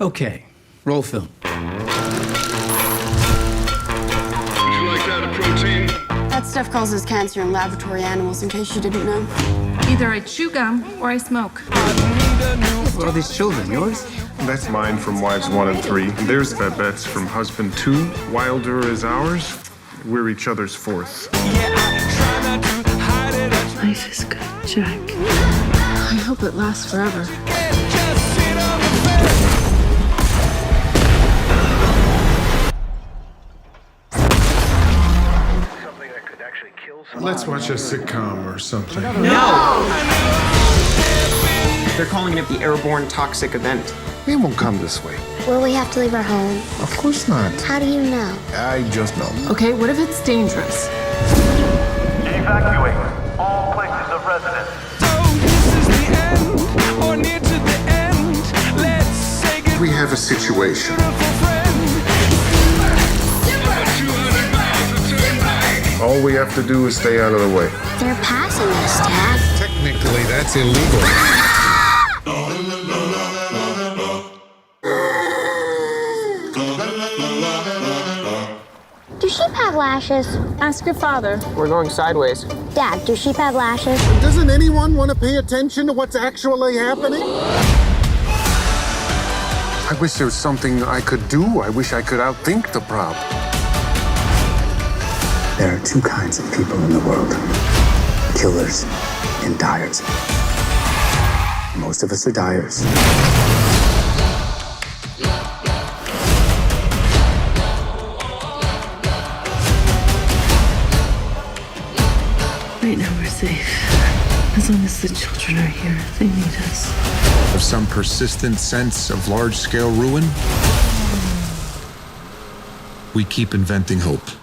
Okay, roll film. Would you like that a protein? That stuff causes cancer in laboratory animals, in case you didn't know. Either I chew gum or I smoke. What are these children, yours? That's mine from wives 1 and 3. There's Babette's from husband 2. Wilder is ours. We're each other's 4th. Life is good, Jack. I hope it lasts forever. Let's watch a sitcom or something. They're calling it the airborne toxic event. It won't come this way. Will we have to leave our home? Of course not. How do you know? I just know. Okay, what if it's dangerous? Evacuate all places of residence. We have a situation. All we have to do is stay out of the way. They're passing us, Dad. Technically, that's illegal. Do sheep have lashes? Ask your father. We're going sideways. Dad, do sheep have lashes? Doesn't anyone want to pay attention to what's actually happening? I wish there was something I could do. I wish I could outthink the problem. There are two kinds of people in the world. Killers and dyers. Most of us are dyers. Right now we're safe. As long as the children are here, they need us. Of some persistent sense of large-scale ruin, we keep inventing hope.